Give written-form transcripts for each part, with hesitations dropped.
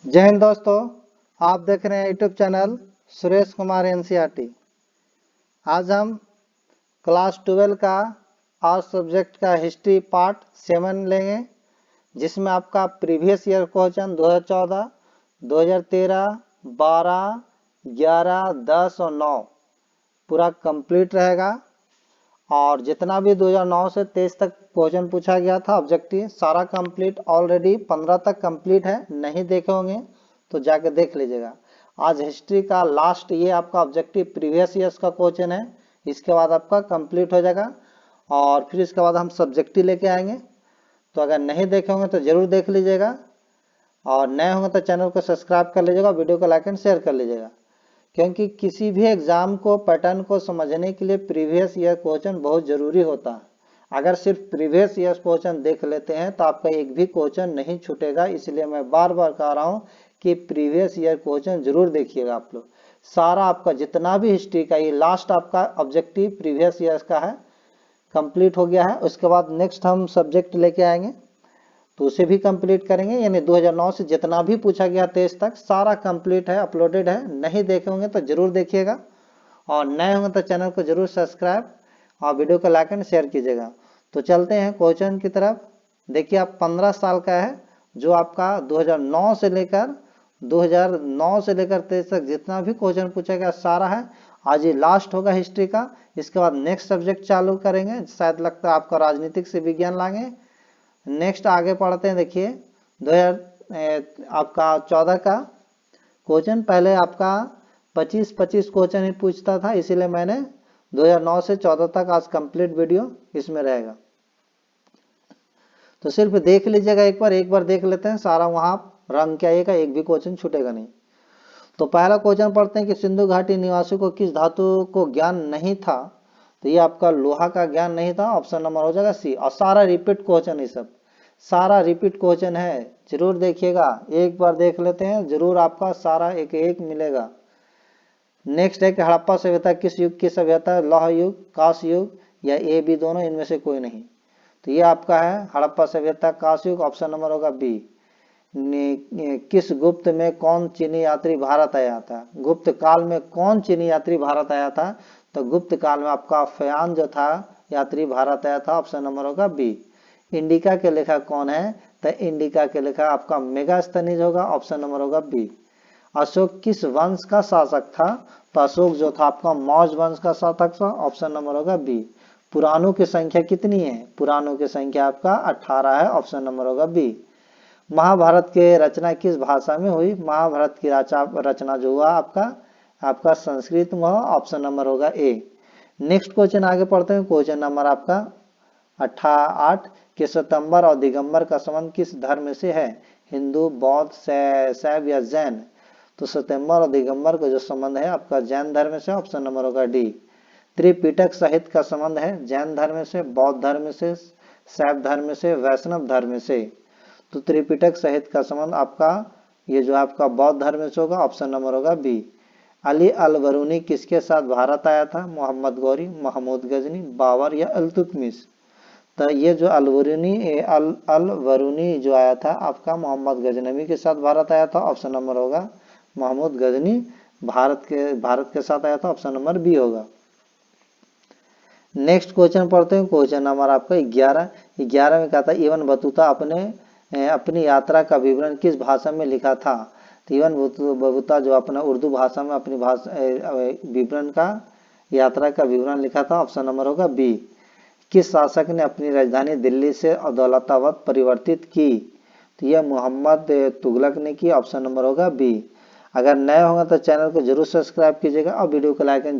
जय हिंद दोस्तों, आप देख रहे हैं YouTube channel Suresh Kumar NCERT. आज हम क्लास 12 का आर्ट सब्जेक्ट का हिस्ट्री पार्ट 7 लेंगे, जिसमें आपका प्रीवियस ईयर क्वेश्चन 2014, 2013, 12, 11, 10 और 9 पूरा कंप्लीट रहेगा। और जितना भी 2009 से 23 तक क्वेश्चन पूछा गया था ऑब्जेक्टिव सारा कंप्लीट, ऑलरेडी 15 तक कंप्लीट है। नहीं देखे होंगे तो जाके देख लीजिएगा। आज हिस्ट्री का लास्ट ये आपका ऑब्जेक्टिव प्रीवियस ईयर्स का क्वेश्चन है, इसके बाद आपका कंप्लीट हो जाएगा और फिर इसके बाद हम सब्जेक्टिव लेके आएंगे। तो अगर नहीं देखे होंगे तो जरूर देख लीजिएगा और नए होंगे तो चैनल को सब्सक्राइब कर लीजिएगा, वीडियो को लाइक एंड शेयर कर लीजिएगा, क्योंकि किसी भी एग्जाम को पैटर्न को समझने के लिए प्रीवियस ईयर क्वेश्चन बहुत जरूरी होता है। अगर सिर्फ प्रीवियस ईयर क्वेश्चन देख लेते हैं तो आपका एक भी क्वेश्चन नहीं छूटेगा। इसलिए मैं बार बार कह रहा हूँ कि प्रीवियस ईयर क्वेश्चन जरूर देखिएगा आप लोग। सारा आपका जितना भी हिस्ट्री का ये लास्ट आपका ऑब्जेक्टिव प्रीवियस ईयर का है, कंप्लीट हो गया है। उसके बाद नेक्स्ट हम सब्जेक्ट लेके आएंगे तो उसे भी कंप्लीट करेंगे। यानी 2009 से जितना भी पूछा गया 23 तक सारा कंप्लीट है, अपलोडेड है। नहीं देखे होंगे तो जरूर देखिएगा और नए होंगे तो चैनल को जरूर सब्सक्राइब और वीडियो को लाइक एंड शेयर कीजिएगा। तो चलते हैं क्वेश्चन की तरफ। देखिए आप 15 साल का है जो आपका 2009 से लेकर 23 तक जितना भी क्वेश्चन पूछा गया सारा है। आज ये लास्ट होगा हिस्ट्री का। इसके बाद नेक्स्ट सब्जेक्ट चालू करेंगे, शायद लगता है आपका राजनीतिक से विज्ञान लाएंगे। नेक्स्ट आगे पढ़ते हैं। देखिए 2000 आपका 14 का क्वेश्चन, पहले आपका 25 क्वेश्चन ही पूछता था, इसीलिए मैंने 2009 से 14 तक आज कंप्लीट वीडियो इसमें रहेगा। तो सिर्फ देख लीजिएगा, एक बार देख लेते हैं सारा, वहां रंग क्या आएगा, एक भी क्वेश्चन छूटेगा नहीं। तो पहला क्वेश्चन पढ़ते हैं कि सिंधु घाटी निवासियों को किस धातु को ज्ञान नहीं था। तो ये आपका लोहा का ज्ञान नहीं था, ऑप्शन नंबर हो जाएगा सी। और सारा रिपीट क्वेश्चन, ये सब सारा रिपीट क्वेश्चन है, जरूर देखिएगा। एक बार देख लेते हैं, जरूर आपका सारा एक एक मिलेगा। नेक्स्ट है कि हड़प्पा सभ्यता किस युग की सभ्यता, लौह युग, कांस्य युग या ए बी दोनों, इनमें से कोई नहीं। तो ये आपका है हड़प्पा सभ्यता कांस्य युग, ऑप्शन नंबर होगा बी। किस गुप्त में कौन चीनी यात्री भारत आया था, गुप्त काल में कौन चीनी यात्री भारत आया था। तो गुप्त काल में आपका फयान जो था यात्री भारत आया था, ऑप्शन नंबर होगा बी। इंडिका के लेखक कौन है, तो इंडिका के लेखक आपका मेगास्थनीज होगा, ऑप्शन नंबर होगा बी। अशोक किस वंश का शासक था, तो अशोक जो था आपका मौर्य वंश का शासक था, ऑप्शन नंबर होगा बी। पुराणों की संख्या कितनी है, पुराणों की संख्या आपका 18 है, ऑप्शन नंबर होगा बी। महाभारत के रचना किस भाषा में हुई, महाभारत की रचना जो हुआ आपका संस्कृत में, ऑप्शन नंबर होगा ए। नेक्स्ट क्वेश्चन आगे पढ़ते हैं। क्वेश्चन नंबर आपका 8 कि श्वेतांबर और दिगंबर का संबंध किस धर्म से है, हिंदू, बौद्ध, शैव या जैन। तो श्वेतांबर और दिगंबर का जो संबंध है आपका जैन धर्म से, ऑप्शन नंबर होगा डी। त्रिपिटक साहित्य का संबंध है जैन धर्म से, बौद्ध धर्म से, शैव धर्म से, वैष्णव धर्म से। तो त्रिपिटक साहित्य का संबंध आपका ये जो आपका बौद्ध धर्म से होगा, ऑप्शन नंबर होगा बी। अली अल बरूनी किसके साथ भारत आया था, मोहम्मद गौरी, महमूद गजनी, बाबर या अल्तुतमिश। तो ये जो अल वरूनी जो आया था आपका मोहम्मद गजनवी के साथ भारत आया था, ऑप्शन नंबर होगा महमूद गजनी भारत के साथ आया था, ऑप्शन नंबर बी होगा। नेक्स्ट क्वेश्चन पढ़ते हैं। क्वेश्चन नंबर आपका 11 में कहा था इब्न बतूता अपनी यात्रा का विवरण किस भाषा में लिखा था। तो इब्न बतूता जो अपना उर्दू भाषा में अपनी विवरण का यात्रा का विवरण लिखा था, ऑप्शन नंबर होगा बी। किस शासक ने अपनी राजधानी दिल्ली से दौलताबाद परिवर्तित की। तो यह मोहम्मद तुगलक ने की, ऑप्शन नंबर होगा बी। अगर नए होंगे तो चैनल को जरूर सब्सक्राइब कीजिएगा और वीडियो को लाइक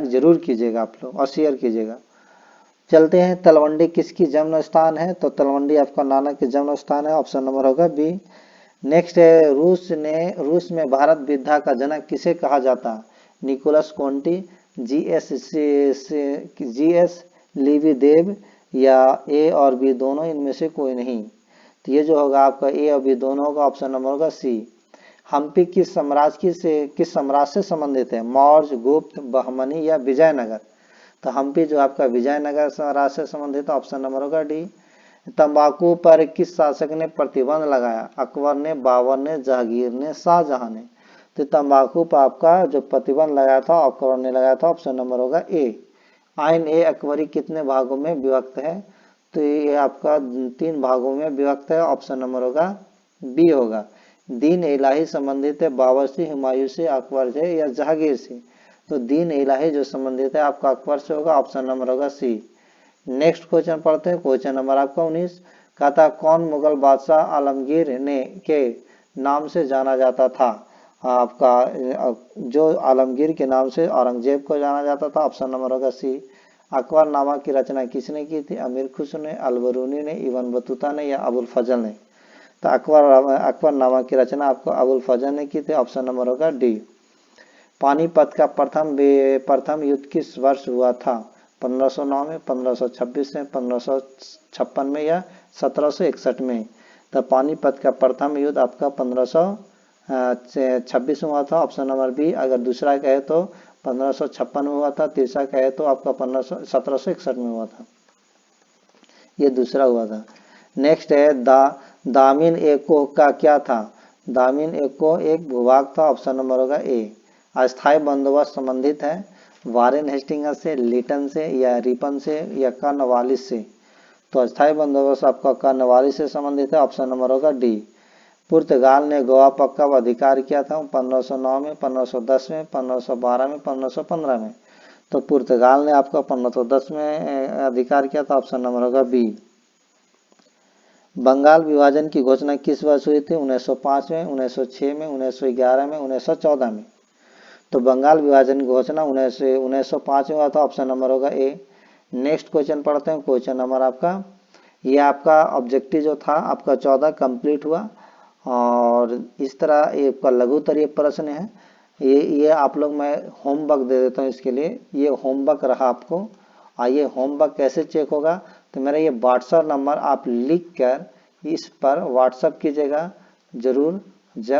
जरूर कीजिएगा आप लोग और शेयर कीजिएगा। चलते हैं, तलवंडी किसकी जन्म स्थान है। तो तलवंडी आपका नानक के जन्म स्थान है, ऑप्शन नंबर होगा बी। नेक्स्ट है रूस में भारत विद्या का जनक किसे कहा जाता, निकोलस कोंटी, जीएस लीवी देव या ए और बी दोनों, इनमें से कोई नहीं। तो ये जो होगा आपका ए और बी दोनों होगा, ऑप्शन नंबर होगा सी। हम्पी किस साम्राज्य से संबंधित है, मौर्य, गुप्त, बहमनी या विजयनगर। तो हम्पी जो आपका विजयनगर साम्राज्य से संबंधित है, ऑप्शन नंबर होगा डी। तंबाकू पर किस शासक ने प्रतिबंध लगाया? अकबर ने, बाबर ने, जहांगीर ने, शाहजहां ने। तो तंबाकू पर आपका जो प्रतिबंध लगाया था अकबर ने लगाया था। ऑप्शन नंबर होगा ए। आइन ए अकबरी कितने भागों में विभक्त है? तो ये आपका 3 भागों में विभक्त है। ऑप्शन नंबर होगा बी होगा। दीन इलाही संबंधित है बाबर से, हुमायूं से, अकबर से या जहांगीर से? तो दीन इलाही जो संबंधित है आपका अकबर से होगा। ऑप्शन नंबर होगा सी। नेक्स्ट क्वेश्चन पढ़ते हैं। क्वेश्चन नंबर आपका 19 का था कौन मुगल बादशाह आलमगीर ने के नाम से जाना जाता था? आपका जो आलमगीर के नाम से औरंगजेब को जाना जाता था। ऑप्शन नंबर होगा सी। अकबरनामा की रचना किसने की थी? अमीर खुसरो ने, अलबरूनी ने, इब्न बतूता ने या अबुल फजल ने? तो अकबरनामा की रचना आपको अबुल फजल ने की थी। ऑप्शन नंबर होगा डी। पानीपत का प्रथम युद्ध किस वर्ष हुआ था? 1509 में, 1526 में, 1556 में या 1761 में? तो पानीपत का प्रथम युद्ध आपका 1526 में हुआ था। Option number B. अगर दूसरा कहे तो 1556 में हुआ था, तीसरा कहे तो आपका 1761 में हुआ था। ये दूसरा हुआ था। नेक्स्ट है दामिन एको का क्या था? दामिन एको एक भूभाग था। ऑप्शन नंबर होगा ए। अस्थायी बंदोबस्त संबंधित है वारेन हेस्टिंग्स से, लिटन से या रिपन से या कॉर्नवालिस से? तो अस्थायी बंदोबस्त आपका कॉर्नवालिस से संबंधित है। ऑप्शन नंबर होगा डी। पुर्तगाल ने गोवा पर कब अधिकार किया था? 1509 में, 1510 में, 1512 में, 1515 में? तो पुर्तगाल ने आपका 1510 में अधिकार किया था। ऑप्शन नंबर होगा बी। बंगाल विभाजन की घोषणा किस वर्ष हुई थी? 1905 में, 1906 में, 1911 में, 1914 में? तो बंगाल विभाजन की घोषणा 1905 में हुआ था। ऑप्शन नंबर होगा ए। नेक्स्ट क्वेश्चन पढ़ते हैं। क्वेश्चन नंबर आपका ये आपका ऑब्जेक्टिव जो था आपका 14 कंप्लीट हुआ और इस तरह ये आपका लघुतरीय प्रश्न है। ये आप लोग मैं होमवर्क दे देता हूँ इसके लिए। ये होमवर्क रहा आपको। ये होमवर्क कैसे चेक होगा? तो मेरा ये व्हाट्सएप नंबर आप लिख कर इस पर व्हाट्सएप कीजिएगा जरूर।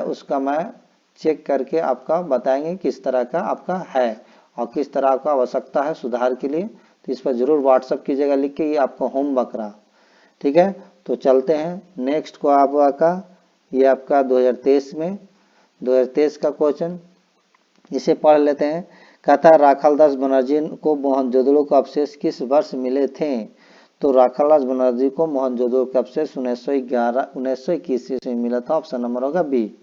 उसका मैं चेक करके आपका बताएंगे किस तरह का आपका है और किस तरह का आवश्यकता है सुधार के लिए। तो इस पर जरूर व्हाट्सएप कीजिएगा लिख के। ये आपका होमवर्क रहा, ठीक है। तो चलते हैं नेक्स्ट को आपका ये आपका 2023 में 2023 का क्वेश्चन, इसे पढ़ लेते हैं। कहता है राखालदास बनर्जी को मोहनजोदड़ो का अवशेष किस वर्ष मिले थे? तो राखालदास बनर्जी को मोहनजोदड़ो का अवशेष 1921 ईस्वी में मिला था। ऑप्शन नंबर होगा बी।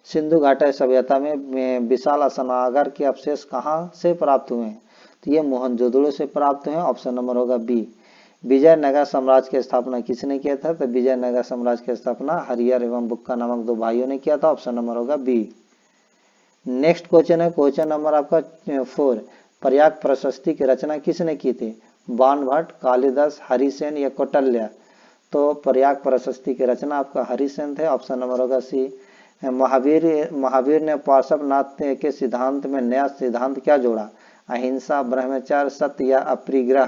सिंधु घाटी सभ्यता में विशाल स्नानागार के अवशेष कहाँ से प्राप्त हुए हैं? तो ये मोहनजोदड़ो से प्राप्त हुए हैं। ऑप्शन नंबर होगा बी। विजयनगर साम्राज्य की स्थापना किसने किया था? तो विजयनगर साम्राज्य की स्थापना हरिहर एवं बुक्का नामक 2 भाइयों ने किया था। ऑप्शन नंबर होगा बी। नेक्स्ट क्वेश्चन है क्वेश्चन नंबर आपका 4। प्रयाग प्रशस्ति की रचना किसने की थी? बाणभट्ट, कालिदास, हरिसेन या कौटिल्य? तो प्रयाग प्रशस्ति की रचना आपका हरिसेन थे। ऑप्शन नंबर होगा सी। महावीर ने पार्श्वनाथ के सिद्धांत में नया सिद्धांत क्या जोड़ा? अहिंसा, ब्रह्मचर्य, सत्य या अपरिग्रह?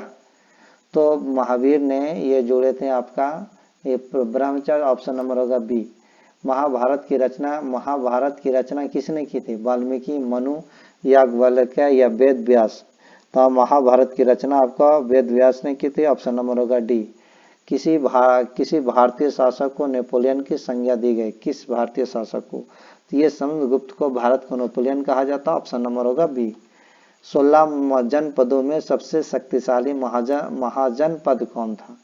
तो महावीर ने ये जोड़े थे आपका ये ब्रह्मचर्य। ऑप्शन नंबर होगा बी। महाभारत की रचना किसने की थी? वाल्मीकि, मनु, याज्ञवल्क्य या वेद व्यास? तो महाभारत की रचना आपका वेद व्यास ने की थी। ऑप्शन नंबर होगा डी। किसी भारतीय शासक को नेपोलियन की संज्ञा दी गई? किस भारतीय शासक को? तो ये समुद्रगुप्त को भारत को नेपोलियन कहा जाता। ऑप्शन नंबर होगा बी। 16 जनपदों में सबसे शक्तिशाली महाजनपद कौन था?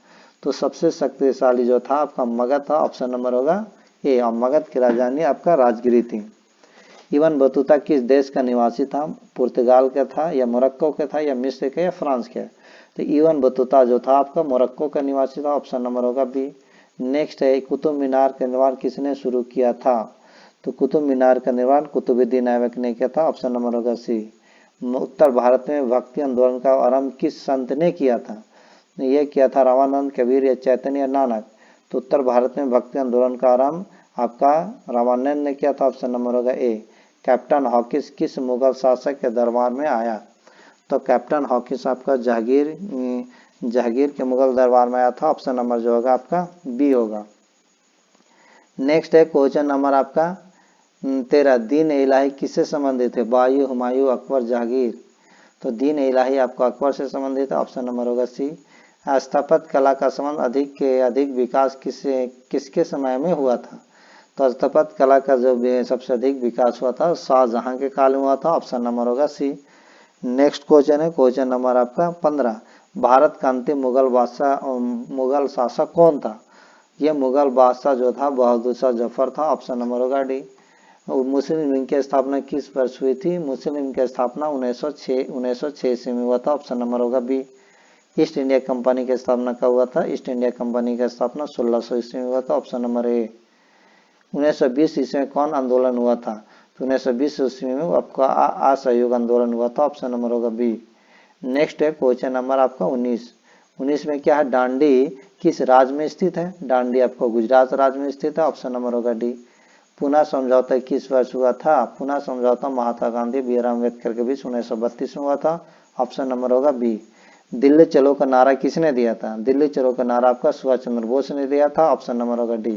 तो सबसे शक्तिशाली जो था आपका मगध था। ऑप्शन नंबर होगा ए। और मगध की राजधानी आपका राजगिरी थी। इब्न बतूता किस देश का निवासी था? पुर्तगाल का था या मोरक्को का था या मिस्र का या फ्रांस का? तो इब्न बतूता जो था आपका मोरक्को का निवासी था। ऑप्शन नंबर होगा बी। नेक्स्ट है कुतुब मीनार का निर्माण किसने शुरू किया था? तो कुतुब मीनार का निर्माण कुतुबुद्दीन ऐबक ने किया था। ऑप्शन नंबर होगा सी। उत्तर भारत में भक्ति आंदोलन का आरंभ किस संत ने किया था? यह किया था रामानंद, कबीर या चैतन्य या नानक? तो उत्तर भारत में भक्ति आंदोलन का आरंभ आपका रामानंद ने किया था। ऑप्शन नंबर होगा ए। कैप्टन हॉकिंस किस मुगल शासक के दरबार में आया? तो कैप्टन हॉकिंस आपका जहांगीर के मुगल दरबार में आया था। ऑप्शन नंबर जो होगा आपका बी होगा। नेक्स्ट है क्वेश्चन नंबर आपका 13। दीन इलाही किससे संबंधित है? बायू, हुमायूं, अकबर, जहांगीर? तो दीन इलाही आपका अकबर से संबंधित है। ऑप्शन नंबर होगा सी। स्थापत्य कला का संबंध अधिक विकास किसके समय में हुआ था? तो स्थापत्य कला का जो सबसे अधिक विकास हुआ था शाहजहां के काल में हुआ था। ऑप्शन नंबर होगा सी। नेक्स्ट क्वेश्चन है क्वेश्चन नंबर आपका 15। भारत का अंतिम मुगल शासक कौन था? यह मुगल बादशाह जो था बहादुर शाह जफर था। ऑप्शन नंबर होगा डी। मुस्लिम लीग की स्थापना किस वर्ष हुई थी? मुस्लिम लीग की स्थापना 1906 ईस्वी में हुआ था। ऑप्शन नंबर होगा बी। ईस्ट इंडिया कंपनी की स्थापना कब हुआ था? ईस्ट इंडिया कंपनी की स्थापना 1600 ईस्वी में हुआ था। Option number A. 1920 ईस्वी में कौन आंदोलन हुआ था? तो 1920 ईस्वी में आपका असहयोग आंदोलन हुआ था। ऑप्शन नंबर होगा बी। नेक्स्ट है क्वेश्चन नंबर आपका 19 में क्या है? डांडी किस राज्य में स्थित है? डांडी आपको गुजरात राज्य में स्थित है। ऑप्शन नंबर होगा डी। पुना समझौता किस वर्ष हुआ था? पुना समझौता महात्मा गांधी बी आर अम्बेडकर के बीच 1932 में हुआ था। ऑप्शन नंबर होगा बी। दिल्ली चलो का नारा किसने दिया था? दिल्ली चलो का नारा आपका सुभाष चंद्र बोस ने दिया था। ऑप्शन नंबर होगा डी।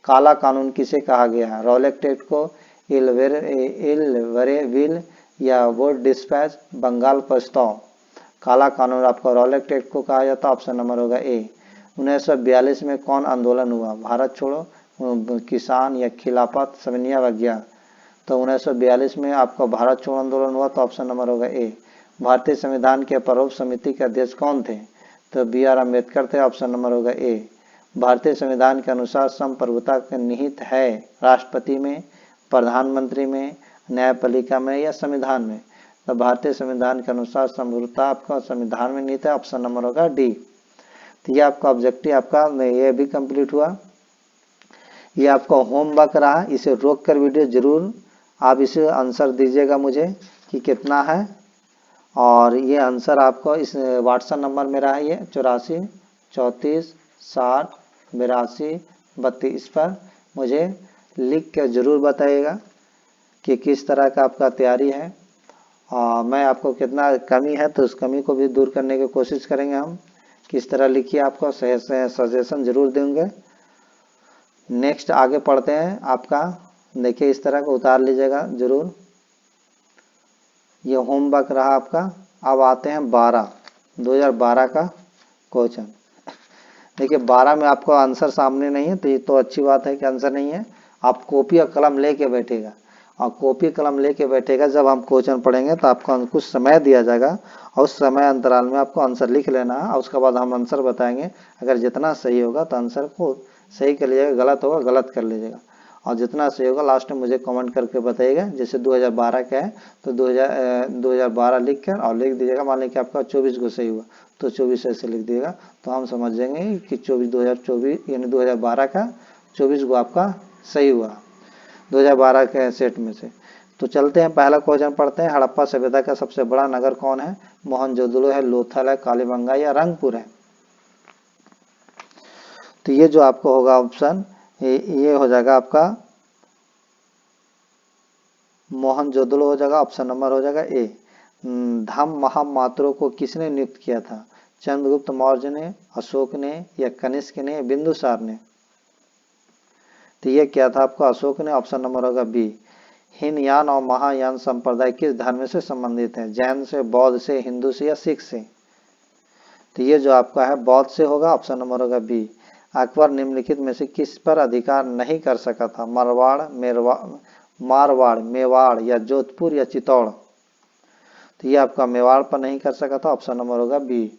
काला कानून किसे कहा गया है? रॉलेट एक्ट को, इलवेरेविल या वोट डिस्पैच, बंगाल प्रस्ताव। काला कानून आपका रॉलेट एक्ट को कहा जाता है। ऑप्शन नंबर होगा ए। 1942 में कौन आंदोलन हुआ? भारत छोड़ो, किसान या खिलाफत, सविनय अवज्ञा। तो 1942 में आपका भारत छोड़ो आंदोलन हुआ। तो ऑप्शन नंबर होगा ए। भारतीय संविधान के प्रारूप समिति के अध्यक्ष कौन थे? तो बी आर अम्बेडकर थे। ऑप्शन नंबर होगा ए। भारतीय संविधान के अनुसार संप्रभुता का निहित है राष्ट्रपति में, प्रधानमंत्री में, न्यायपालिका में या संविधान में? तो भारतीय संविधान के अनुसार संप्रभुता आपका संविधान में निहित है। ऑप्शन नंबर होगा डी। तो ये आपका ऑब्जेक्टिव आपका ये भी कंप्लीट हुआ। ये आपका होमवर्क रहा, इसे रोक कर वीडियो जरूर आप इसे आंसर दीजिएगा मुझे कि कितना है। और ये आंसर आपको इस व्हाट्सएप नंबर मेरा है, ये 84 34 60 82 32 इस पर मुझे लिख कर जरूर बताइएगा कि किस तरह का आपका तैयारी है। और मैं आपको कितना कमी है तो उस कमी को भी दूर करने की कोशिश करेंगे हम। किस तरह लिखिए आपको सजेशन जरूर देंगे। नेक्स्ट आगे पढ़ते हैं। आपका देखिए इस तरह को उतार लीजिएगा जरूर। ये होमवर्क रहा आपका। अब आते हैं 2012 का क्वेश्चन। देखिए 12 में आपको आंसर सामने नहीं है तो ये तो अच्छी बात है कि आंसर नहीं है। आप कॉपी और कलम लेके बैठेगा और कॉपी कलम लेके बैठेगा। जब हम क्वेश्चन पढ़ेंगे तो आपको कुछ समय दिया जाएगा और उस समय अंतराल में आपको आंसर लिख लेना है और उसके बाद हम आंसर बताएंगे। अगर जितना सही होगा तो आंसर को सही कर लीजिएगा, गलत होगा गलत कर लीजिएगा। और जितना सही होगा लास्ट में मुझे कमेंट करके बताइएगा। जैसे 2012 का है तो 2012 लिख कर और लिख दीजिएगा। मान लीजिए कि आपका 24 को सही हुआ तो 24 ऐसे लिख दिएगा तो हम समझ जाएंगे कि 2024 यानी 2012 का 24 को आपका सही हुआ 2012 के सेट में से। तो चलते हैं पहला क्वेश्चन पढ़ते हैं। हड़प्पा सभ्यता का सबसे बड़ा नगर कौन है? मोहनजोदड़ो है, लोथल है, कालीबंगा या रंगपुर है? तो ये जो आपको होगा ऑप्शन ये हो जाएगा आपका मोहनजोदड़ो हो जाएगा। ऑप्शन नंबर हो जाएगा ए। धम्म महामात्रों को किसने नियुक्त किया था? चंद्रगुप्त मौर्य ने, अशोक ने या कनिष्क ने या बिंदुसार ने? तो ये क्या था आपका अशोक ने। ऑप्शन नंबर होगा बी। हीनयान और महायान संप्रदाय किस धर्म से संबंधित है? जैन से, बौद्ध से, हिंदू से या सिख से? तो ये जो आपका है बौद्ध से होगा। ऑप्शन नंबर होगा बी। अकबर निम्नलिखित में से किस पर अधिकार नहीं कर सका था? मारवाड़, मेवाड़ या जोधपुर या चित्तौड़? तो ये आपका मेवाड़ पर नहीं कर सका था। ऑप्शन नंबर होगा बी।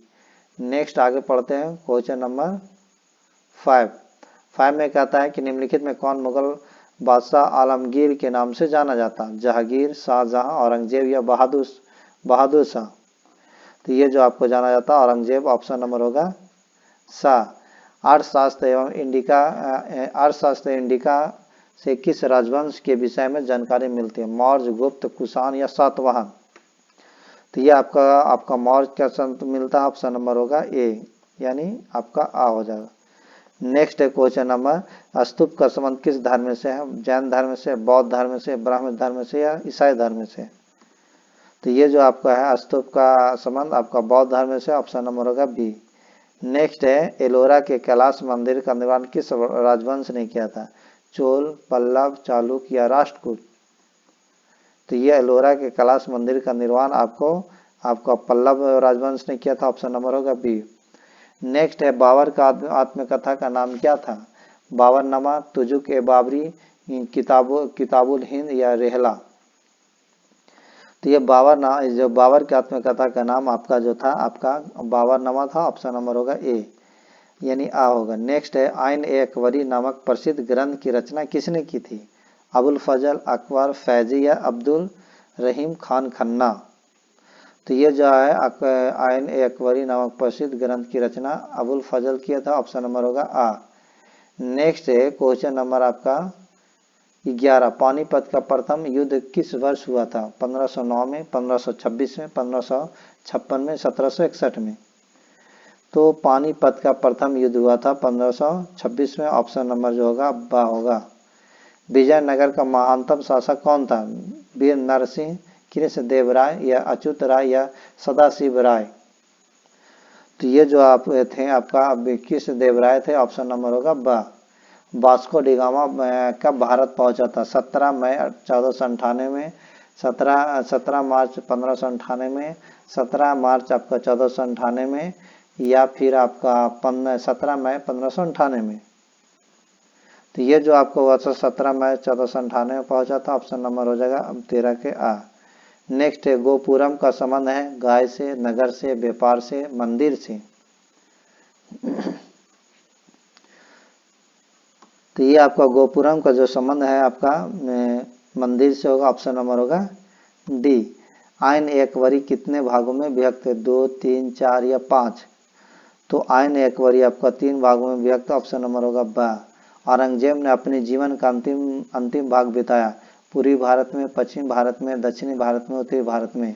नेक्स्ट आगे पढ़ते हैं क्वेश्चन नंबर 5 में कहता है कि निम्नलिखित में कौन मुगल बादशाह आलमगीर के नाम से जाना जाता? जहांगीर, शाहजहां, औरंगजेब या बहादुर शाह? तो ये जो आपको जाना जाता है औरंगजेब। ऑप्शन नंबर होगा शाह। अर्थशास्त्र इंडिका से किस राजवंश के विषय में जानकारी मिलती है? मौर्य, गुप्त, कुषाण या सातवाहन? तो ये आपका मौर्य का संत मिलता है। ऑप्शन नंबर होगा ए यानी आपका आ हो जाएगा। नेक्स्ट है क्वेश्चन नंबर स्तूप का संबंध किस धर्म से है? जैन धर्म से, बौद्ध धर्म से, ब्राह्मण धर्म से या ईसाई धर्म से? तो ये जो आपका है स्तूप का संबंध आपका बौद्ध धर्म से। ऑप्शन नंबर होगा बी। नेक्स्ट है एलोरा के कैलाश मंदिर का निर्माण किस राजवंश ने किया था? चोल, पल्लव, चालुक्य या राष्ट्रकूट? तो ये एलोरा के कैलाश मंदिर का निर्माण आपका पल्लव राजवंश ने किया था। ऑप्शन नंबर होगा बी। नेक्स्ट है बाबर का आत्मकथा का नाम क्या था? बाबरनामा, तुजुक ए बाबरी, किताबुल हिंद या रेहला। तो ये जो बाबर की आत्मकथा का नाम आपका जो था आपका बाबरनामा था। ऑप्शन नंबर होगा ए यानी आ होगा। नेक्स्ट है आइन ए अकबरी नामक प्रसिद्ध ग्रंथ की रचना किसने की थी? अबुल फजल, अकबर, फैजी या अब्दुल रहीम खान खन्ना। तो ये जो है आइन ए अकबरी नामक प्रसिद्ध ग्रंथ की रचना अबुल फजल किया था। ऑप्शन नंबर होगा आ। नेक्स्ट है क्वेश्चन नंबर आपका 11, पानीपत का प्रथम युद्ध किस वर्ष हुआ था? 1509 में, 1526 में, 1556 में, 1761 में। तो पानीपत का प्रथम युद्ध हुआ था 1526 में। ऑप्शन नंबर जो होगा बा होगा। विजयनगर का महानतम शासक कौन था? वीर नरसिंह, कृष्ण देव राय या अच्युत राय या सदाशिव राय। तो ये जो आप थे आपका कृष्ण देव राय थे। ऑप्शन नंबर होगा बा। वास्को डिगामा कब भारत पहुंचा था? 17 मई 1498 में, 17 मार्च 1598 में, 17 मार्च आपका 1498 में या फिर आपका 17 मई 1598 में। तो ये जो आपको हुआ था 17 मई 1498 में पहुंचा था। ऑप्शन नंबर हो जाएगा अब 13 के आ। नेक्स्ट है गोपुरम का संबंध है गाय से, नगर से, व्यापार से, मंदिर से। तो ये आपका गोपुरम का जो संबंध है आपका मंदिर से होगा। ऑप्शन नंबर होगा डी। आइन अकबरी कितने भागों में विभक्त है? 2, 3, 4 या 5। तो आइन अकबरी आपका 3 भागों में विभक्त। ऑप्शन नंबर होगा बा। औरंगजेब ने अपने जीवन का अंतिम भाग बिताया पूर्वी भारत में, पश्चिम भारत में, दक्षिणी भारत में, उत्तरी भारत में।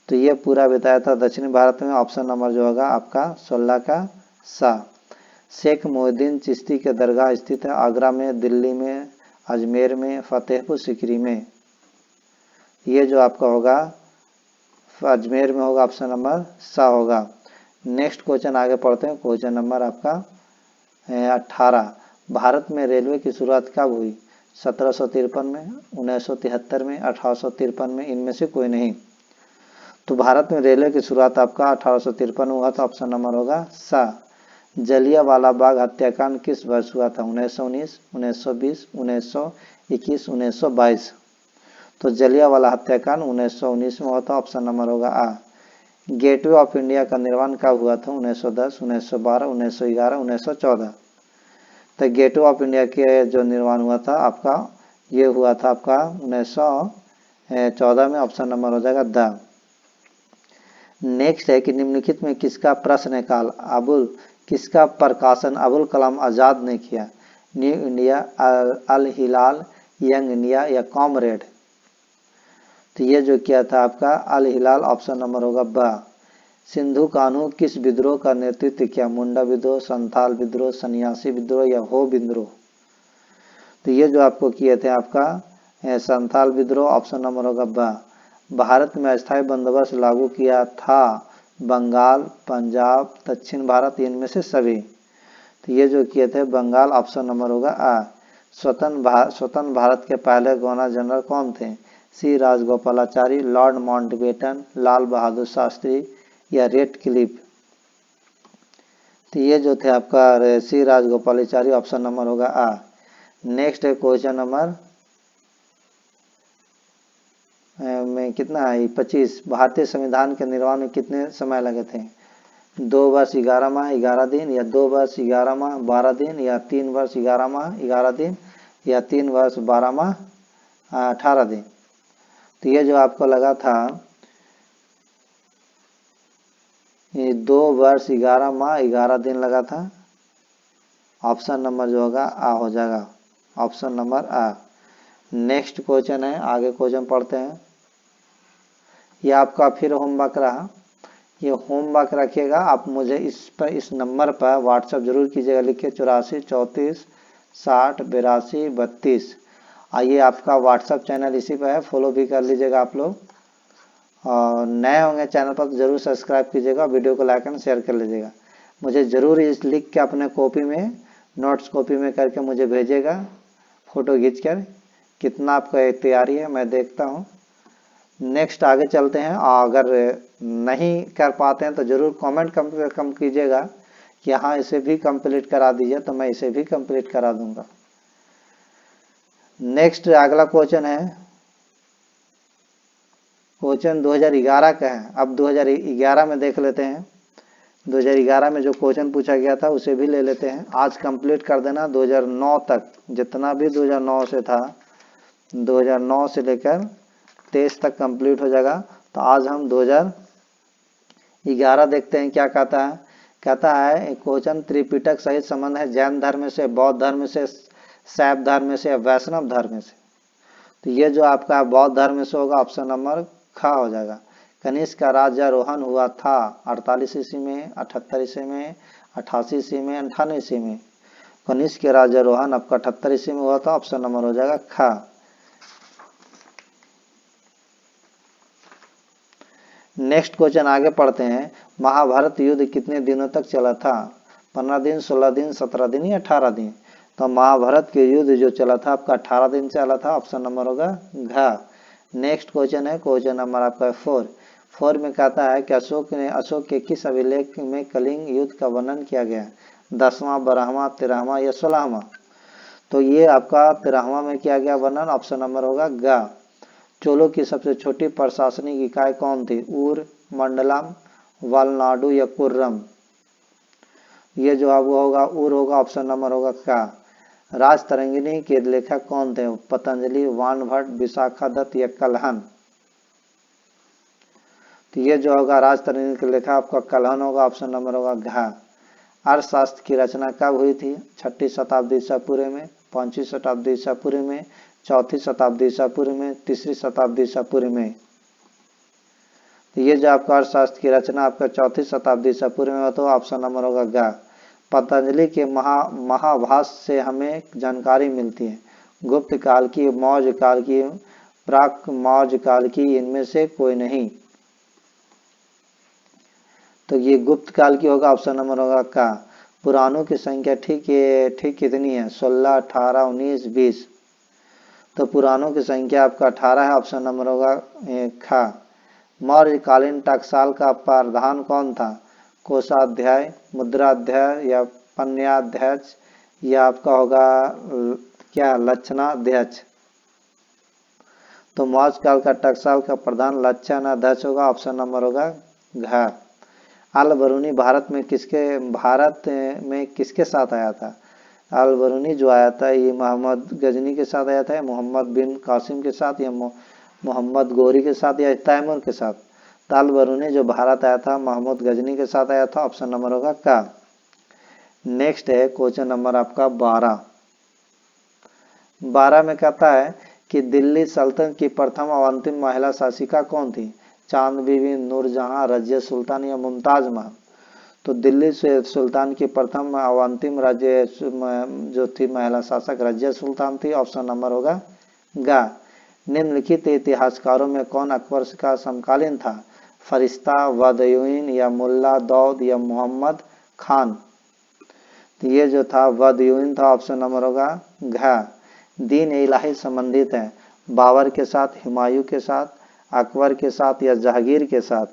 तो ये पूरा बिताया था दक्षिणी भारत में। ऑप्शन नंबर जो होगा आपका 16 का सा। शेख मोहिउद्दीन चिश्ती के दरगाह स्थित है आगरा में, दिल्ली में, अजमेर में, फतेहपुर सीकरी में। ये जो आपका होगा अजमेर में होगा। ऑप्शन नंबर सा होगा। नेक्स्ट क्वेश्चन आगे पढ़ते हैं। क्वेश्चन नंबर आपका 18, भारत में रेलवे की शुरुआत कब हुई? 1753 में, 1973 में, 1853 में, इनमें से कोई नहीं। तो भारत में रेलवे की शुरुआत आपका 1853 में हुआ था। ऑप्शन नंबर होगा सा। जलियांवाला बाग हत्याकांड किस वर्ष हुआ था? 1919, 1920, 1921, 1922। तो जलियांवाला हत्याकांड 1919 में हुआ था। ऑप्शन नंबर होगा आ। गेटवे ऑफ इंडिया का निर्माण कब हुआ था? 1910, 1912, 1911, 1914। तो गेटवे ऑफ इंडिया के जो निर्माण हुआ था आपका ये हुआ था आपका 1914 में। ऑप्शन नंबर हो जाएगा द। नेक्स्ट है कि निम्नलिखित में किसका प्रश्न काल किसका प्रकाशन अबुल कलाम आजाद ने किया? न्यू इंडिया, अल हिलाल, यंग इंडिया या कॉमरेड। तो ये जो किया था आपका अल हिलाल। ऑप्शन नंबर होगा बा। सिंधु कान्हू किस विद्रोह का नेतृत्व किया? मुंडा विद्रोह, संथाल विद्रोह, सन्यासी विद्रोह या हो विद्रोह। तो ये जो आपको किए थे आपका संथाल विद्रोह। ऑप्शन नंबर होगा बा। भारत में अस्थायी बंदोबस्त लागू किया था बंगाल, पंजाब, दक्षिण भारत, इनमें से सभी। तो ये जो किए थे बंगाल। ऑप्शन नंबर होगा आ। स्वतंत्र भारत के पहले गवर्नर जनरल कौन थे? सी राजगोपालाचारी, लॉर्ड माउंटबेटन, लाल बहादुर शास्त्री या रेड क्लिफ। तो ये जो थे आपका सी राजगोपालाचारी। ऑप्शन नंबर होगा आ। नेक्स्ट है क्वेश्चन नंबर में कितना है 25, भारतीय संविधान के निर्माण में कितने समय लगे थे? 2 वर्ष 11 माह 11 दिन या 2 वर्ष 11 माह 12 दिन या 3 वर्ष 11 माह 11 दिन या 3 वर्ष 12 माह 18 दिन। तो ये जो आपको लगा था ये 2 वर्ष 11 माह 11 दिन लगा था। ऑप्शन नंबर जो होगा आ हो जाएगा। ऑप्शन नंबर आ। नेक्स्ट क्वेश्चन है, आगे क्वेश्चन पढ़ते हैं। ये आपका फिर होमवर्क रहा। ये होमवर्क रखिएगा आप मुझे इस नंबर पर व्हाट्सएप जरूर कीजिएगा। लिखिए 84 34 60 82 32। आइए आपका व्हाट्सएप चैनल इसी पर है, फॉलो भी कर लीजिएगा आप लोग। और नए होंगे चैनल पर तो जरूर सब्सक्राइब कीजिएगा, वीडियो को लाइक एंड शेयर कर लीजिएगा। मुझे ज़रूर इस लिख के अपने कॉपी में नोट्स कॉपी में करके मुझे भेजिएगा, फ़ोटो खींच कर कितना आपका तैयारी है मैं देखता हूँ। नेक्स्ट आगे चलते हैं। अगर नहीं कर पाते हैं तो जरूर कमेंट कम कीजिएगा कि हाँ इसे भी कंप्लीट करा दीजिए, तो मैं इसे भी कंप्लीट करा दूंगा। नेक्स्ट अगला क्वेश्चन है, क्वेश्चन 2011 का है। अब 2011 में देख लेते हैं। 2011 में जो क्वेश्चन पूछा गया था उसे भी ले लेते हैं। आज कंप्लीट कर देना 2009 तक, जितना भी 2009 से था, 2009 से लेकर 23 तक कंप्लीट हो जाएगा। तो आज हम 2011 देखते हैं क्या कहता है। कहता है क्वेश्चन त्रिपिटक सहित संबंध है जैन धर्म से, बौद्ध धर्म से, शैव धर्म से या वैष्णव धर्म से। तो ये जो आपका बौद्ध धर्म से होगा, ऑप्शन नंबर ख हो जाएगा। कनिष्क का राज्यारोहण हुआ था 48 ईस्वी में, 78 ईस्वी में, 88 ईस्वी में, 98 ईस्वी में। कनिष्क के राज्यारोहण आपका 78 ईस्वी में हुआ था, ऑप्शन नंबर हो जाएगा ख। नेक्स्ट क्वेश्चन आगे पढ़ते हैं। महाभारत युद्ध कितने दिनों तक चला था? 15 दिन, 16 दिन, 17 दिन या 18 दिन? तो महाभारत के युद्ध जो चला था आपका 18 दिन चला था, ऑप्शन नंबर होगा घ। नेक्स्ट क्वेश्चन है क्वेश्चन नंबर आपका 4 में कहता है कि अशोक के किस अभिलेख में कलिंग युद्ध का वर्णन किया गया? 10वां, 12वां, 13वां या 16वां? तो ये आपका 13वां में किया गया वर्णन, ऑप्शन नंबर होगा ग। चोलों की सबसे छोटी प्रशासनिक इकाई कौन थी? ऊर, मंडलम, वालनाडु या कुर्रम? ये जो अब होगा ऊर होगा, ऑप्शन नंबर होगा का। राजतरंगिणी के लेखक कौन थे? पतंजलि, वानभट्ट, विशाखा दत्त या कल्हन? तो ये जो होगा राजतरंगिणी के लेखक आपका कल्हन होगा, ऑप्शन नंबर होगा घ। अर्थशास्त्र की रचना कब हुई थी? 6ठी शताब्दी ईसा पूर्व में, 5वीं शताब्दी ईसा पूर्व में, 4थी शताब्दी ईसा पूर्व में, 3री शताब्दी ईसा पूर्व में? तो ये जो आपका अर्थशास्त्र की रचना आपका 4थी शताब्दी ईसा पूर्व में, तो ऑप्शन नंबर होगा ग। पतंजलि के महाभाष्य से हमें जानकारी मिलती है। गुप्त काल की, मौर्य काल की, प्राक मौर्य काल की, इनमें से कोई नहीं? तो ये गुप्त काल की होगा, ऑप्शन नंबर होगा का। पुराणों की संख्या ठीक कितनी है? 16, 18, 19, 20? तो पुराणों की संख्या आपका 18 है, ऑप्शन नंबर होगा ख। मौर्यकालीन टकसाल का प्रधान कौन था? कोषाध्याय, मुद्राध्याय या पन्याध्याय या आपका होगा क्या लक्षणाध्यक्ष? तो मौर्य काल का टकसाल का प्रधान लक्षणाध्यक्ष होगा, ऑप्शन नंबर होगा घ। अल बरूनी भारत में किसके साथ आया था? अल बरूनी जो आया था ये मोहम्मद गजनी के साथ आया था, मोहम्मद बिन कासिम के साथ, या मोहम्मद गौरी के साथ, या तैमूर के साथ? तो अल बरूनी जो भारत आया था मोहम्मद गजनी के साथ आया था, ऑप्शन नंबर होगा का। नेक्स्ट है क्वेश्चन नंबर आपका 12 में कहता है कि दिल्ली सल्तनत की प्रथम और अंतिम महिला शासिका कौन थी? चांद बीबी, नूरजहां, रजिया सुल्तान या मुमताज महल? तो दिल्ली से सुल्तान की प्रथम और अंतिम राज्य जो थी महिला शासक रजिया सुल्तान थी, ऑप्शन नंबर होगा ग। निम्नलिखित इतिहासकारों में कौन अकबर का समकालीन था? फरिश्ता, बदयुइन या मुल्ला दौद या मोहम्मद खान? तो ये जो था बदयुइन था, ऑप्शन नंबर होगा घ। दीन इलाही संबंधित है बाबर के साथ, हुमायूं के साथ, अकबर के साथ या जहांगीर के साथ?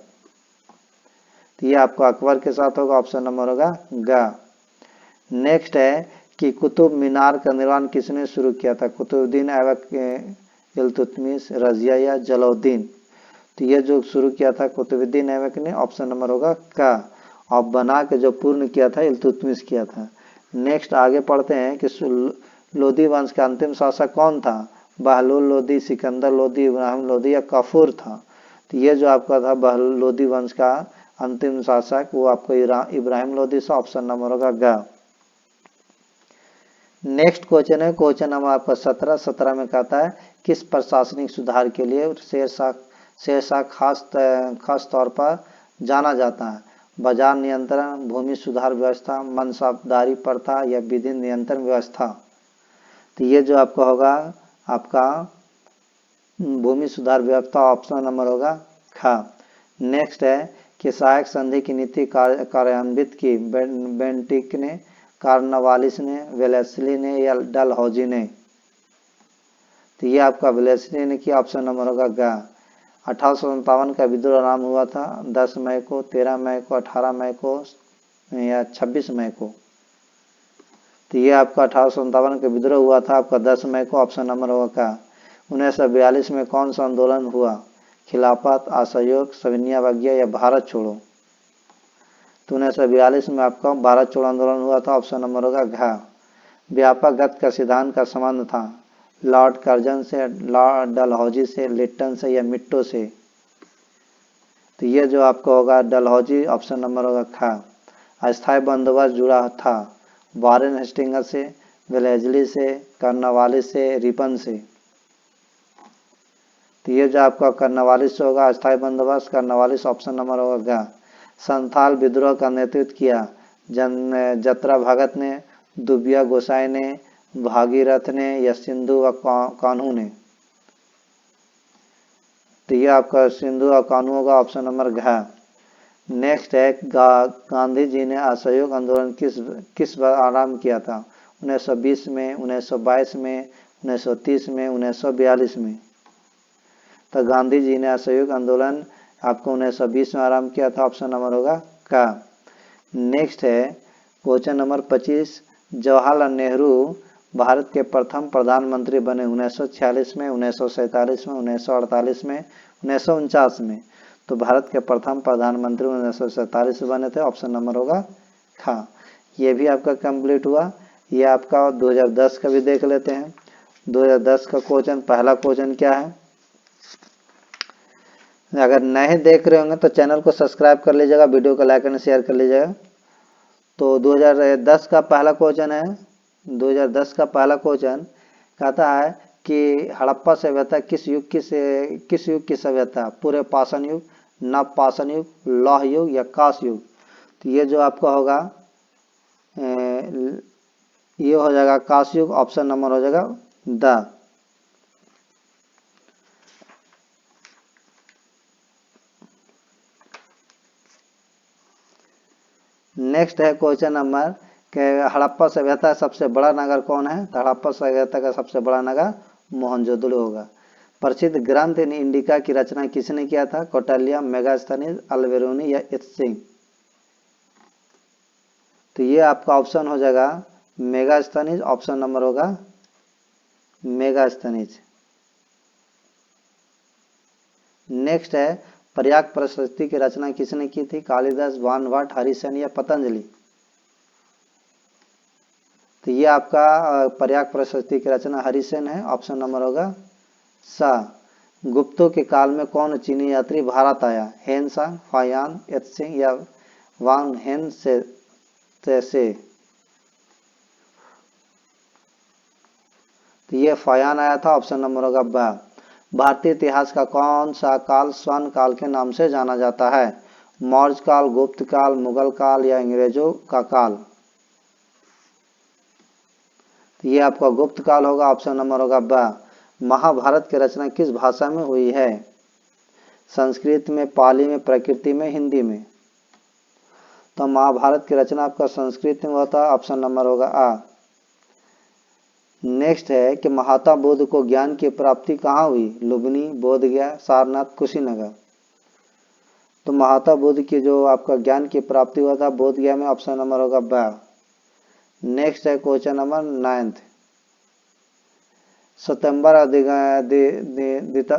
तो ये आपको अकबर के साथ होगा, ऑप्शन नंबर होगा ग। नेक्स्ट है कि कुतुब मीनार का निर्माण किसने शुरू किया था? कुतुबुद्दीन ऐबक, इल्तुतमिश, रजिया या जलालुद्दीन? तो ये जो शुरू किया था कुतुबुद्दीन ऐबक ने, ऑप्शन नंबर होगा क। और बना के जो पूर्ण किया था इल्तुतमिश किया था। नेक्स्ट आगे पढ़ते हैं कि लोदी वंश का अंतिम शासक कौन था? बहलूल लोदी, सिकंदर लोदी, इब्राहिम लोदी या कफूर था? तो ये जो आपका था बहलूल लोदी वंश का अंतिम शासक वो आपको इब्राहिम लोदी से, ऑप्शन नंबर होगा ग। नेक्स्ट क्वेश्चन है क्वेश्चन नंबर आपका 17 में कहता है किस प्रशासनिक सुधार के लिए शेरशाह खास तौर पर जाना जाता है? बाजार नियंत्रण, भूमि सुधार व्यवस्था, मनसाबदारी प्रथा या विधि नियंत्रण व्यवस्था? तो ये जो आपका होगा आपका भूमि सुधार व्यवस्था, ऑप्शन नंबर होगा ख। नेक्स्ट है कि सहायक संधि की नीति कार्यान्वित की बेंटिक ने, कार्नवालिस ने, वेलेस्ली ने या डलहौजी ने? तो ये आपका वेलेस्ली ने किया, ऑप्शन नंबर होगा ग। 1857 का विद्रोह आरंभ हुआ था 10 मई को, 13 मई को, 18 मई को या 26 मई को। तो ये आपका 1857 का विद्रोह हुआ था आपका 10 मई को, ऑप्शन नंबर होगा क्या। 1942 में कौन सा आंदोलन हुआ, खिलाफत, असहयोग, सविनय अवज्ञा या भारत छोड़ो। तो 1942 में आपका भारत छोड़ो आंदोलन हुआ था, ऑप्शन नंबर होगा घ। व्यापक गति का सिद्धांत का संबंध था लॉर्ड कर्जन से, लॉर्ड डलहौजी से, लिट्टन से या मिट्टो से। तो ये जो आपका होगा डलहौजी, ऑप्शन नंबर होगा ख। अस्थायी बंदोबस्त जुड़ा था वारेन हेस्टिंग्स से, वेलेस्ली से, कर्नवालिस से, रिपन से। तो ये जो आपका कर्नवालिस से होगा अस्थायी बंदोबस्त, कर्नवालिस, ऑप्शन नंबर होगा ग। संथाल विद्रोह का नेतृत्व किया जत्रा भगत ने, दुबिया गोसाई ने, भागीरथ ने या सिंधु व कान्हू ने। तो ये आपका सिंधु और कान्हू होगा, ऑप्शन नंबर घ। नेक्स्ट है गांधी जी ने असहयोग आंदोलन किस बार आरंभ किया था, 1920 में, 1922 में, 1930 में, 1942 में। तो गांधी जी ने असहयोग आंदोलन आपको 1920 में आरंभ किया था, ऑप्शन नंबर होगा का। नेक्स्ट है क्वेश्चन नंबर 25, जवाहरलाल नेहरू भारत के प्रथम प्रधानमंत्री बने 1946 में, 1947 में, 1948 में, 1949 में। तो भारत के प्रथम प्रधानमंत्री 1947 में बने थे, ऑप्शन नंबर होगा खा। ये भी आपका कंप्लीट हुआ। ये आपका 2010 का भी देख लेते हैं। 2010 का क्वेश्चन, पहला क्वेश्चन क्या है, अगर नहीं देख रहे होंगे तो चैनल को सब्सक्राइब कर लीजिएगा, वीडियो को लाइक एंड शेयर कर लीजिएगा। तो 2010 का पहला क्वेश्चन है, 2010 का पहला क्वेश्चन कहता है कि हड़प्पा सभ्यता किस युग की सभ्यता, पूरे पाषाण युग, नव पाषाण युग, लौह युग या कांस्य युग। तो ये जो आपका होगा ये हो जाएगा कांस्य युग, ऑप्शन नंबर हो जाएगा द। नेक्स्ट है क्वेश्चन नंबर के हड़प्पा सभ्यता सबसे बड़ा नगर कौन है। तो हड़प्पा सभ्यता का सबसे बड़ा नगर मोहनजोदड़ो होगा। प्रसिद्ध ग्रंथ इंडिका की रचना किसने किया था, कौटिल्य, मेगास्थनीज, अल्बेरुनी या इत्सिंग। तो ये आपका ऑप्शन हो जाएगा मेगास्थनीज, ऑप्शन नंबर होगा मेगास्थनीज। नेक्स्ट है प्रयाग प्रशस्ति की रचना किसने की थी, कालिदास, बाणभट्ट, हरिसेन या पतंजलि। तो ये आपका प्रयाग प्रशस्ति की रचना हरिसेन है, ऑप्शन नंबर होगा सा। गुप्तों के काल में कौन चीनी यात्री भारत आया, हेन सांग, फायान, एत्सिंग या वांग हेन से। तो ये फायान आया था, ऑप्शन नंबर होगा बा। भारतीय इतिहास का कौन सा काल स्वर्ण काल के नाम से जाना जाता है, मौर्य काल, गुप्त काल, मुगल काल या अंग्रेजों का काल। तो ये आपका गुप्त काल होगा, ऑप्शन नंबर होगा बा। महाभारत की रचना किस भाषा में हुई है, संस्कृत में, पाली में, प्रकृति में, हिंदी में। तो महाभारत की रचना आपका संस्कृत में हुआ था, ऑप्शन नंबर होगा आ। नेक्स्ट है कि महात्मा बुद्ध को ज्ञान की प्राप्ति कहाँ हुई, लुम्बिनी, बोधगया, सारनाथ, कुशीनगर। तो महात्मा बुद्ध की जो आपका ज्ञान की प्राप्ति हुआ था बोधगया में, ऑप्शन नंबर होगा बा। नेक्स्ट है क्वेश्चन नंबर 9, स्वयंवर और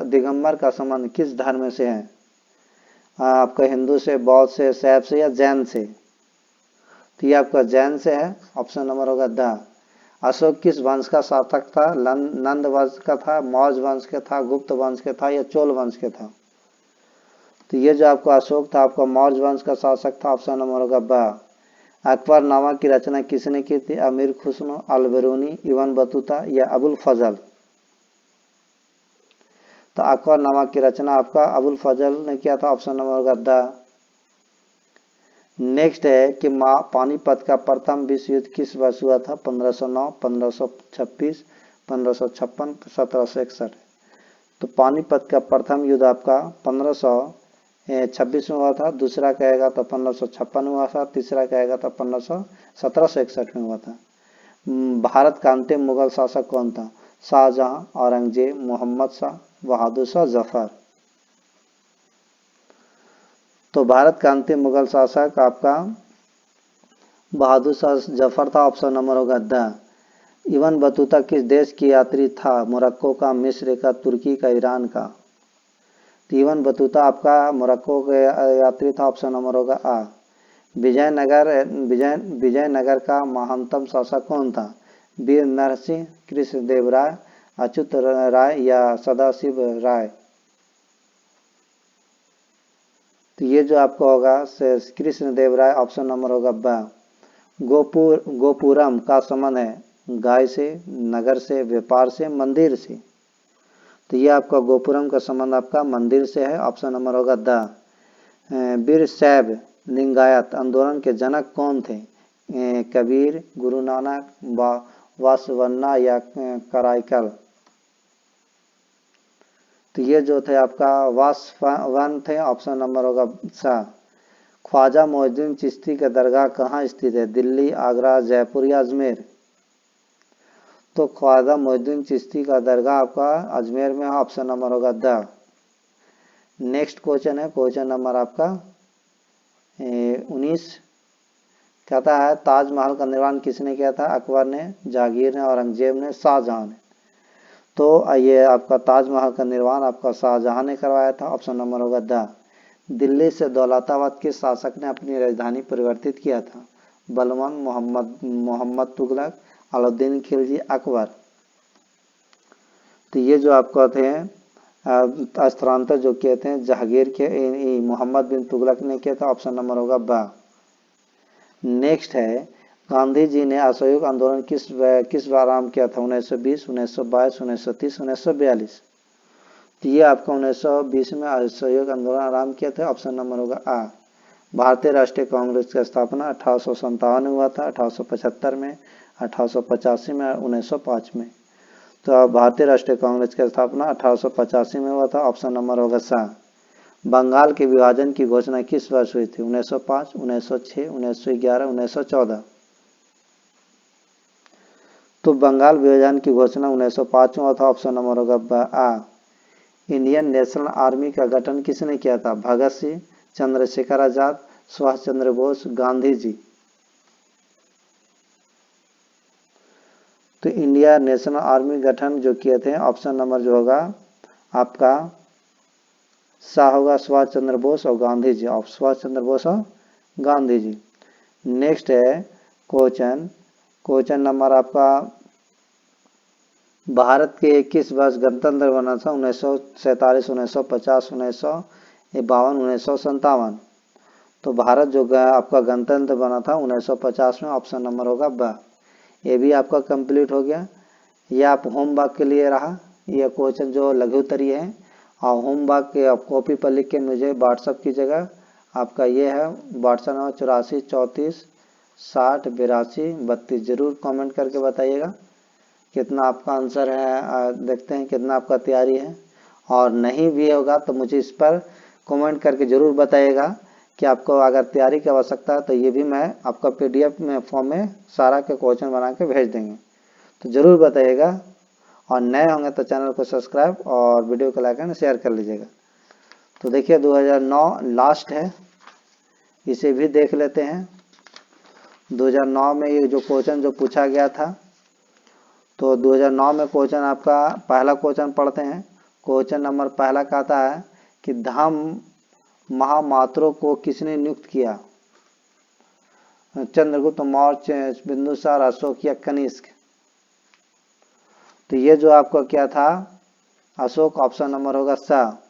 दिगंबर का संबंध किस धर्म से है, आपका हिंदू से, बौद्ध से, शैव से या जैन से। तो ये आपका जैन से है, ऑप्शन नंबर होगा द। अशोक किस वंश का शासक था, नंद वंश का था, मौर्य वंश का था, गुप्त वंश का था या चोल वंश का था। तो ये जो आपका अशोक था आपका मौर्य वंश का शासक था, ऑप्शन नंबर होगा बा। अकबरनामा की रचना किसने की थी, अमीर खुसरो, अल-बिरूनी, इब्न बतूता या अबुल फजल। तो अकबरनामा की रचना आपका अबुल फजल ने किया था, ऑप्शन नंबर होगा द। नेक्स्ट है कि पानीपत का प्रथम विश्व युद्ध किस वर्ष हुआ था, 1509, 1526, 1556, 1761। तो पानीपत का प्रथम युद्ध आपका 1526 में हुआ था, दूसरा कहेगा तो 1556 में हुआ था, तीसरा कहेगा तो 1761 में हुआ था। भारत का अंतिम मुगल शासक कौन था, शाहजहां, औरंगजेब, मोहम्मद शाह, बहादुर शाह, जफर। तो भारत का अंतिम मुगल शासक आपका बहादुर शाह जफर था, ऑप्शन नंबर होगा द। इब्न बतूता किस देश की यात्री था? मोरक्को का, मिस्र का, तुर्की का, ईरान का। तो इब्न बतूता आपका मोरक्को के यात्री था, ऑप्शन नंबर होगा आ। विजयनगर का महानतम शासक कौन था? वीर नरसिंह, कृष्णदेव राय, अच्युत राय या सदाशिव राय। तो ये जो आपका होगा कृष्णदेव राय, ऑप्शन नंबर होगा ब। गोपुरम का संबंध है गाय से, नगर से, व्यापार से, मंदिर से। तो ये आपका गोपुरम का संबंध आपका मंदिर से है, ऑप्शन नंबर होगा द। वीर शैव लिंगायत आंदोलन के जनक कौन थे? कबीर, गुरु नानक, वासवन्ना या कराईकल। तो ये जो थे आपका वासवन थे, ऑप्शन नंबर होगा सा। ख्वाजा मोइनुद्दीन चिश्ती का दरगाह कहाँ स्थित है? दिल्ली, आगरा, जयपुर या अजमेर। तो ख्वाजा मोइनुद्दीन चिश्ती का दरगाह आपका अजमेर में, ऑप्शन नंबर होगा द। नेक्स्ट क्वेश्चन है क्वेश्चन नंबर आपका 19। कहता है ताजमहल का निर्माण किसने किया था? अकबर ने, जहांगीर ने, औरंगजेब ने, शाहजहां ने। तो ये आपका ताजमहल का निर्माण आपका शाहजहां ने करवाया था, ऑप्शन नंबर होगा द। दिल्ली से दौलताबाद किस शासक ने अपनी राजधानी परिवर्तित किया था? बलवान, मोहम्मद तुगलक, अलाउद्दीन खिलजी, अकबर। तो ये जो आपका थे स्थानांतर जो किए थे जहांगीर के, मोहम्मद बिन तुगलक ने किया था, ऑप्शन नंबर होगा ब। नेक्स्ट है गांधी जी ने असहयोग आंदोलन किस बार आरंभ किया था? 1920, 1922, 1930, 1942। तो ये आपका 1920 में असहयोग आंदोलन आरंभ किया था, ऑप्शन नंबर होगा आ। भारतीय राष्ट्रीय कांग्रेस की स्थापना 1857 में हुआ था, 1875 में, 1885 में, 1905 में। तो भारतीय राष्ट्रीय कांग्रेस की स्थापना 1885 में हुआ था, ऑप्शन नंबर होगा सा। बंगाल के विभाजन की घोषणा किस वर्ष हुई थी? 1905, 1906, 1911, 1914। तो बंगाल विभाजन की घोषणा 1905 में हुआ था, ऑप्शन नंबर होगा आ। इंडियन नेशनल आर्मी का गठन किसने किया था? भगत सिंह, चंद्रशेखर आजाद, सुभाष चंद्र बोस, गांधी जी। तो इंडिया नेशनल आर्मी गठन जो किए थे, ऑप्शन नंबर जो होगा आपका सा होगा, सुभाष चंद्र बोस और गांधी जी, सुभाष चंद्र बोस और गांधी जी। नेक्स्ट है क्वेश्चन नंबर आपका भारत के किस वर्ष गणतंत्र बना था? 1947, 1950, 1952, 1957। तो भारत जो आपका गणतंत्र बना था 1950 में, ऑप्शन नंबर होगा ब। ये भी आपका कंप्लीट हो गया। ये आप होमवर्क के लिए रहा, ये क्वेश्चन जो लघु उत्तरीय है, और होमवर्क के आप कॉपी पर लिख के मुझे व्हाट्सअप की जगह आपका ये है व्हाट्सअप नंबर 84 34 60 82 32। जरूर कमेंट करके बताइएगा कितना आपका आंसर है, देखते हैं कितना आपका तैयारी है। और नहीं भी होगा तो मुझे इस पर कमेंट करके जरूर बताइएगा कि आपको अगर तैयारी की आवश्यकता है तो ये भी मैं आपका PDF में फॉर्म में सारा के क्वेश्चन बना के भेज देंगे, तो ज़रूर बताइएगा। और नए होंगे तो चैनल को सब्सक्राइब और वीडियो को लाइक एंड शेयर कर लीजिएगा। तो देखिए 2009 लास्ट है, इसे भी देख लेते हैं। 2009 में ये जो क्वेश्चन जो पूछा गया था, तो 2009 में क्वेश्चन आपका पहला क्वेश्चन पढ़ते हैं। क्वेश्चन नंबर पहला कहता है कि धम्म महामात्रों को किसने नियुक्त किया? चंद्रगुप्त मौर्य, बिंदुसार, अशोक या कनिष्क। तो ये जो आपका क्या था अशोक, ऑप्शन नंबर होगा सा।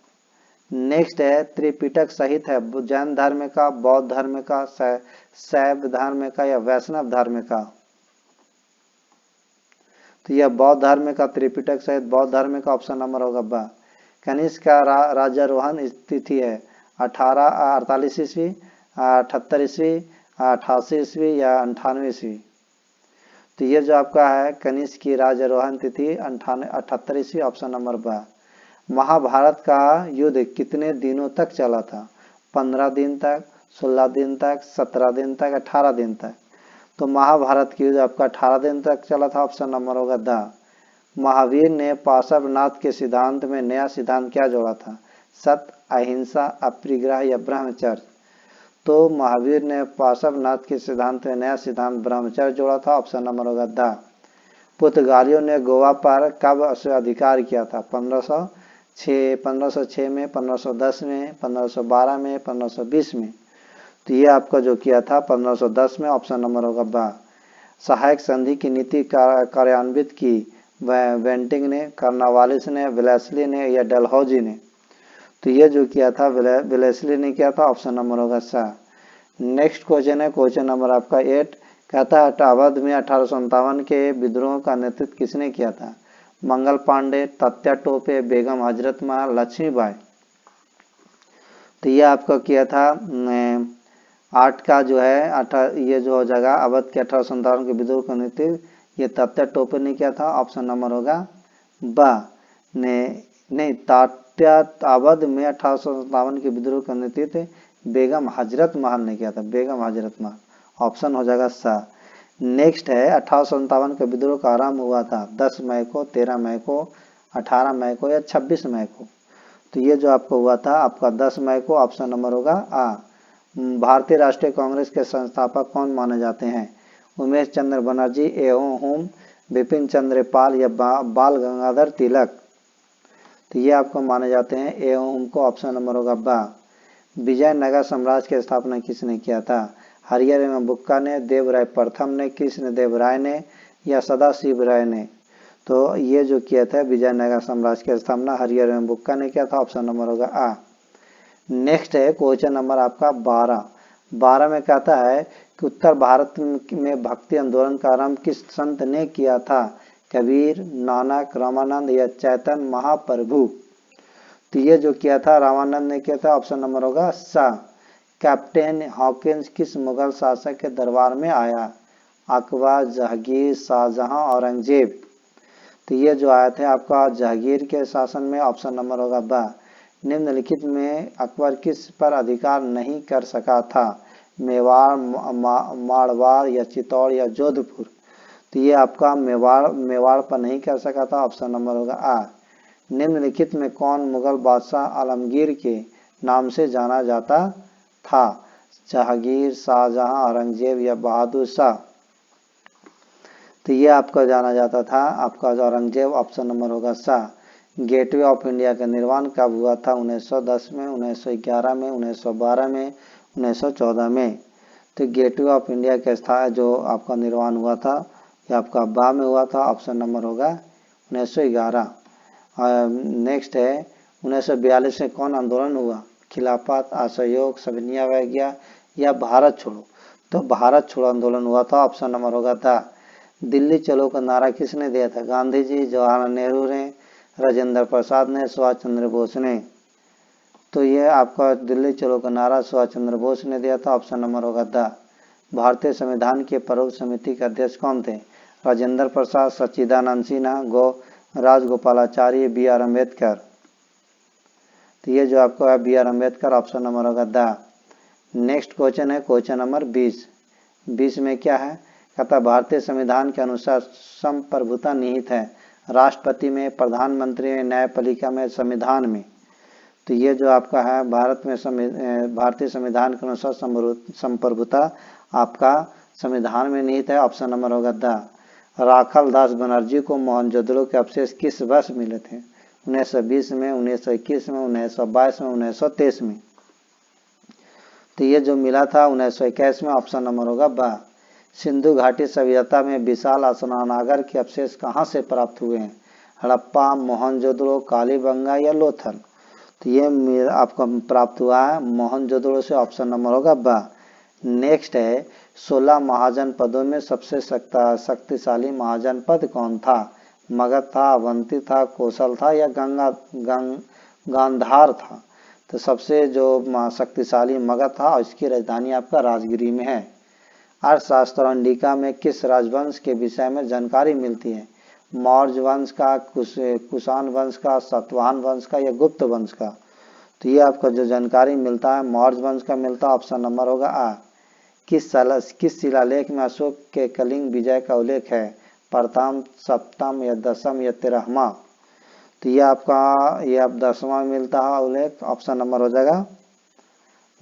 नेक्स्ट है त्रिपिटक सहित है जैन धर्म का, बौद्ध धर्म का, शैव धर्म का या वैष्णव धर्म का। तो यह बौद्ध धर्म का त्रिपिटक सहित बौद्ध धर्म का, ऑप्शन नंबर होगा ब। कनिष्क का राज्यारोहण तिथि है 1848 ईस्वी, 78 ईस्वी, 88 ईस्वी या 98 ईस्वी। तो ये जो आपका है कनिष्क की राज्यारोहण तिथि 78 ईस्वी, ऑप्शन नंबर ब। महाभारत का युद्ध कितने दिनों तक चला था? 15 दिन तक, 16 दिन तक, 17 दिन तक, 18 दिन तक। तो महाभारत की युद्ध आपका 18 दिन तक चला था, ऑप्शन नंबर होगा द। महावीर ने पाशवनाथ के सिद्धांत में नया सिद्धांत क्या जोड़ा था? सत्य, अहिंसा, अपरिग्रह या ब्रह्मचर्य। तो महावीर ने पार्श्वनाथ के सिद्धांत में नया सिद्धांत ब्रह्मचर्य जोड़ा था, ऑप्शन नंबर होगा द। पुर्तगालियों ने गोवा पर कब अधिकार किया था? 1506 में, 1510 में, 1512 में, 1520 में। तो ये आपका जो किया था 1510 में, ऑप्शन नंबर होगा ब। सहायक संधि की नीति कार्यान्वित की वेंटिंग ने, कर्नवालिस ने, वेलेस्ली ने या डलहौजी ने? तो ये जो किया था वेलेस्ली ने किया था, ऑप्शन नंबर होगा सा। नेक्स्ट क्वेश्चन है क्वेश्चन नंबर आपका 8, कहता है अवध में 1857 के विद्रोह का नेतृत्व किसने किया था? मंगल पांडे, तात्या टोपे, बेगम हजरत महल, लक्ष्मीबाई? तो ये आपका किया था 8 का जो है ये जो हो जाएगा अवध के 1857 के विद्रोह का नेतृत्व ये तात्या टोपे ने किया था, ऑप्शन नंबर होगा ब। नहीं, तात्या अवध में 1857 के विद्रोह का नेतृत्व बेगम हजरत महल ने किया था, बेगम हजरत महल, ऑप्शन हो जाएगा सा। नेक्स्ट है 1857 का विद्रोह का आरंभ हुआ था 10 मई को, 13 मई को, 18 मई को या 26 मई को? तो ये जो आपको हुआ था आपका 10 मई को, ऑप्शन नंबर होगा आ। भारतीय राष्ट्रीय कांग्रेस के संस्थापक कौन माने जाते हैं? उमेश चंद्र बनर्जी, एवं हुम, बिपिन चंद्र पाल या बाल गंगाधर तिलक? तो ये आपको माने जाते हैं एवं हुम को, ऑप्शन नंबर होगा बा। विजयनगर साम्राज्य की स्थापना किसने किया था? हरिहर एवं बुक्का ने, देवराय प्रथम ने, कृष्ण देव राय ने या सदाशिव राय ने? तो ये जो किया था विजयनगर साम्राज्य की स्थापना हरिहर एवं बुक्का ने किया था, ऑप्शन नंबर होगा आ। नेक्स्ट है क्वेश्चन नंबर आपका 12 में कहता है कि उत्तर भारत में भक्ति आंदोलन का आरंभ किस संत ने किया था? कबीर, नानक, रामानंद या चैतन्य महाप्रभु? तो ये जो किया था रामानंद ने किया था, ऑप्शन नंबर होगा सा। कैप्टन हॉकिंस किस मुगल शासक के दरबार में आया? अकबर, जहांगीर, शाहजहां, औरंगजेब? तो ये जो आया थे आपका जहांगीर के शासन में, ऑप्शन नंबर होगा ब। निम्नलिखित में अकबर किस पर अधिकार नहीं कर सका था? मेवाड़, मारवाड़ या चित्तौड़ या जोधपुर? तो ये आपका मेवाड़ पर नहीं कर सका था, ऑप्शन नंबर होगा आ। निम्नलिखित में कौन मुगल बादशाह आलमगीर के नाम से जाना जाता था? जहांगीर, शाहजहां, औरंगजेब या बहादुर शाह? तो ये आपका जाना जाता था आपका औरंगजेब, ऑप्शन नंबर होगा सा। गेटवे ऑफ इंडिया का निर्माण कब हुआ था? 1910 में, 1911 में, 1912 में, 1914 में? तो गेटवे ऑफ इंडिया के स्थान जो आपका निर्माण हुआ था ये आपका बा में हुआ था, ऑप्शन नंबर होगा 1911। नेक्स्ट है 1942 में कौन आंदोलन हुआ? खिलाफत, असहयोग, सविनय अवज्ञा या भारत छोड़ो? तो भारत छोड़ो आंदोलन हुआ था, ऑप्शन नंबर होगा था। दिल्ली चलो का नारा किसने दिया था? गांधी जी, जवाहरलाल नेहरू ने, राजेंद्र प्रसाद ने, सुभाष चंद्र बोस ने? तो ये आपका दिल्ली चलो का नारा सुभाष चंद्र बोस ने दिया था, ऑप्शन नंबर होगा द। भारतीय संविधान के प्रमुख समिति के अध्यक्ष कौन थे? Rajendra Prasad, Sachchidanand Sinha, Rajagopalachari, B R Ambedkar? तो ये जो आपको है B R Ambedkar, option number होगा द। नेक्स्ट क्वेश्चन है क्वेश्चन नंबर 20 में क्या है? कहता भारतीय संविधान के अनुसार संप्रभुता निहित है राष्ट्रपति में, प्रधानमंत्री में, न्यायपालिका में, संविधान में? तो ये जो आपका है भारत में भारतीय संविधान के अनुसार संप्रभुता आपका संविधान में निहित है, ऑप्शन नंबर होगा द। राखाल दास बनर्जी को मोहनजोदड़ो के अवशेष किस वर्ष मिले थे? 1920 में, 1921 में, 1922 में, 1923 में? तो ये जो मिला था 1921 में, ऑप्शन नंबर होगा ब। सिंधु घाटी सभ्यता में विशाल स्नानागार के अवशेष कहाँ से प्राप्त हुए हैं? हड़प्पा, मोहनजोदड़ो, कालीबंगा या लोथल? तो ये आपको प्राप्त हुआ है मोहनजोदड़ो से, ऑप्शन नंबर होगा ब। नेक्स्ट है 16 महाजनपदों में सबसे शक्तिशाली महाजनपद कौन था? मगध था, अवंती था, कौशल था या गांधार था? तो सबसे जो शक्तिशाली मगध था और इसकी राजधानी आपका राजगिरी में है। अर्थशास्त्र अंडिका में किस राजवंश के विषय में जानकारी मिलती है? मौर्य वंश का, कुषाण वंश का, सातवाहन वंश का या गुप्त वंश का? तो ये आपका जो जानकारी मिलता है मौर्य वंश का मिलता है, ऑप्शन नंबर होगा आ। किस शिलालेख में अशोक के कलिंग विजय का उल्लेख है? प्रथम, सप्तम या दसम या 13वां? तो ये आप 10वां मिलता है उल्लेख, ऑप्शन नंबर हो जाएगा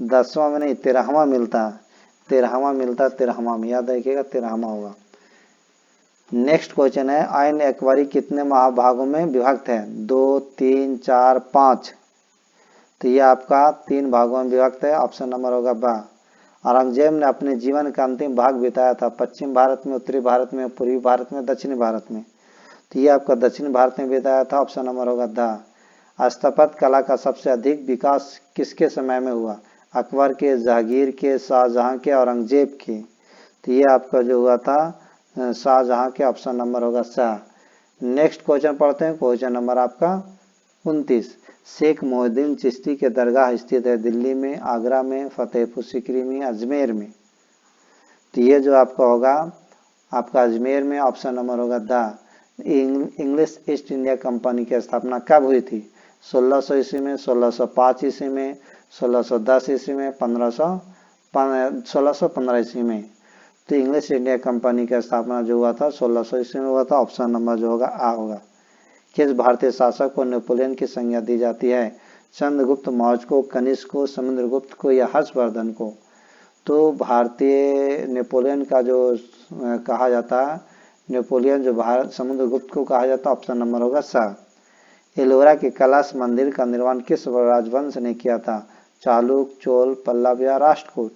10वां में नहीं, 13वां मिलता है, 13वां मिलता है, 13वां में, याद रखिएगा 13वां होगा। नेक्स्ट क्वेश्चन है, आयन एक्वारी कितने महाभागों में विभक्त है? 2, 3, 4, 5। तो ये आपका 3 भागों में विभक्त है, ऑप्शन नंबर होगा बा। औरंगजेब ने अपने जीवन का अंतिम भाग बिताया था पश्चिम भारत में, उत्तरी भारत में, पूर्वी भारत में, दक्षिणी भारत में। तो ये आपका दक्षिण भारत में बिताया था, ऑप्शन नंबर होगा द। स्थापत्य कला का सबसे अधिक विकास किसके समय में हुआ? अकबर के, जहांगीर के, शाहजहां के, औरंगजेब के। तो ये आपका जो हुआ था शाहजहां के, ऑप्शन नंबर होगा शाह। नेक्स्ट क्वेश्चन पढ़ते हैं, क्वेश्चन नंबर आपका 29। शेख मोहिउद्दीन चिश्ती के दरगाह स्थित है दिल्ली में, आगरा में, फतेहपुर सीकरी में, अजमेर में। तो ये जो आपका होगा आपका अजमेर में, ऑप्शन नंबर होगा the. English east India company की स्थापना कब हुई थी? 1600 ईस्वी में, 1605 ईस्वी में, 1610 ईस्वी में, 1615 ईस्वी में। तो इंग्लिश इंडिया कंपनी की स्थापना जो हुआ था 1600 ईस्वी में हुआ था, ऑप्शन नंबर जो होगा आ होगा। किस भारतीय शासक को नेपोलियन की संज्ञा दी जाती है? चंद्रगुप्त मौर्य को, कनिष्क को, समुद्रगुप्त को या हर्षवर्धन को? तो भारतीय नेपोलियन का जो कहा जाता है, नेपोलियन जो भारत समुद्रगुप्त को कहा जाता है, ऑप्शन नंबर होगा सा। एलोरा के कैलाश मंदिर का निर्माण किस राजवंश ने किया था? चालुक्य, चोल, पल्लव या राष्ट्रकूट?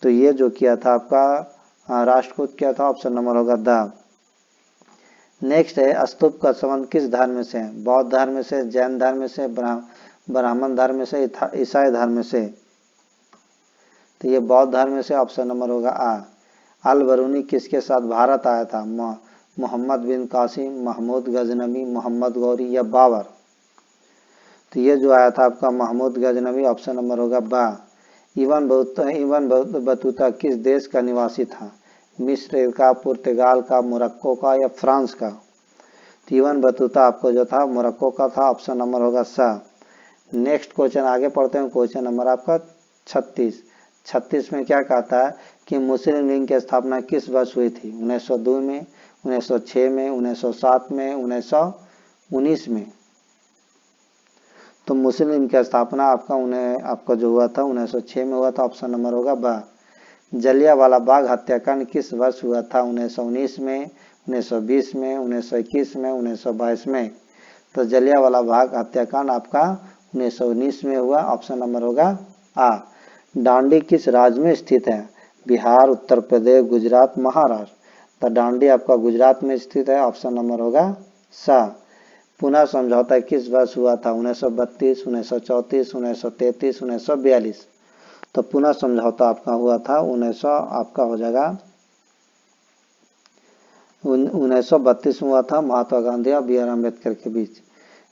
तो ये जो किया था आपका राष्ट्रकूट किया था, ऑप्शन नंबर होगा द। नेक्स्ट है, स्तूप का संबंध किस धर्म से है? बौद्ध धर्म से, जैन धर्म से, ब्राह्मण धर्म से, ईसाई धर्म से? तो ये बौद्ध धर्म से, ऑप्शन नंबर होगा आ। अल बरूनी किसके साथ भारत आया था? मोहम्मद बिन कासिम, महमूद गजनवी, मोहम्मद गौरी या बाबर? तो ये जो आया था आपका महमूद गजनवी, ऑप्शन नंबर होगा बा। इबन बतूता किस देश का निवासी था? मिस्र का, पुर्तगाल का, मोरक्को का या फ्रांस का? तो इबन बतूता आपको जो था मोरक्को का था, ऑप्शन नंबर होगा सा। नेक्स्ट क्वेश्चन आगे पढ़ते हैं, क्वेश्चन नंबर आपका 36। 36 में क्या कहता है कि मुस्लिम लीग की स्थापना किस वर्ष हुई थी? 1902 में, 1906 में, 1907 में, 1919 में? तो मुस्लिम लीग की स्थापना आपका जो हुआ था 1906 में हुआ था, ऑप्शन नंबर होगा बा। जलियांवाला बाग हत्याकांड किस वर्ष हुआ था? 1919 में, 1920 में, 1921 में, 1922 में? तो जलियांवाला बाग हत्याकांड आपका 1919 में हुआ, ऑप्शन नंबर होगा आ। डांडी किस राज्य में स्थित है? बिहार, उत्तर प्रदेश, गुजरात, महाराष्ट्र? तो डांडी आपका गुजरात में स्थित है, ऑप्शन नंबर होगा सा। पुनः समझौता किस वर्ष हुआ था? 1932, 1934, 1933, 1942? तो पुनः समझौता आपका हुआ था 1900 आपका हो जाएगा 1932 में हुआ था, महात्मा गांधी और बी आर अम्बेडकर के बीच।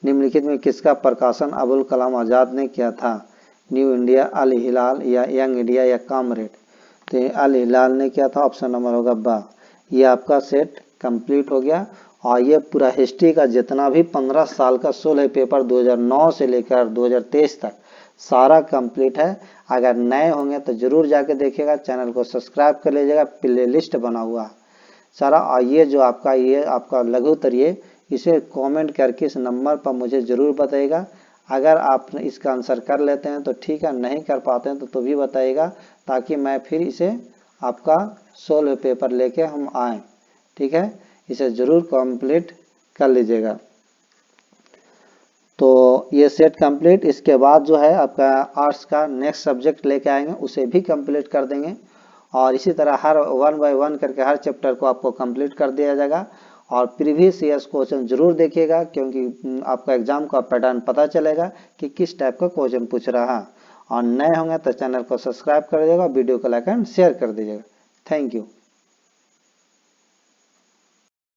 निम्नलिखित में किसका प्रकाशन अबुल कलाम आजाद ने किया था? न्यू इंडिया, अल हिलाल या यंग इंडिया या कामरेड? तो अल हिलाल ने किया था, ऑप्शन नंबर होगा बा। ये आपका सेट कंप्लीट हो गया। और ये पूरा हिस्ट्री का जितना भी 15 साल का 16 पेपर 2009 से लेकर 2023 तक सारा कंप्लीट है। अगर नए होंगे तो जरूर जाके देखिएगा, चैनल को सब्सक्राइब कर लीजिएगा, प्ले लिस्ट बना हुआ सारा। और ये जो आपका लघुत्तर इसे कमेंट करके इस नंबर पर मुझे ज़रूर बताइएगा। अगर आप इसका आंसर कर लेते हैं तो ठीक है, नहीं कर पाते हैं तो भी बताइएगा, ताकि मैं फिर इसे आपका 16 पेपर लेके हम आएँ। ठीक है, इसे ज़रूर कंप्लीट कर लीजिएगा। तो ये सेट कंप्लीट, इसके बाद जो है आपका आर्ट्स का नेक्स्ट सब्जेक्ट लेके आएंगे, उसे भी कंप्लीट कर देंगे। और इसी तरह हर 1 बाय 1 करके हर चैप्टर को आपको कंप्लीट कर दिया जाएगा। और प्रीवियस ईयर्स क्वेश्चन जरूर देखिएगा, क्योंकि आपका एग्जाम का पैटर्न पता चलेगा कि किस टाइप का क्वेश्चन पूछ रहा है। और नए होंगे तो चैनल को सब्सक्राइब कर दीजिएगा, वीडियो को लाइक एंड शेयर कर दीजिएगा। Thank you.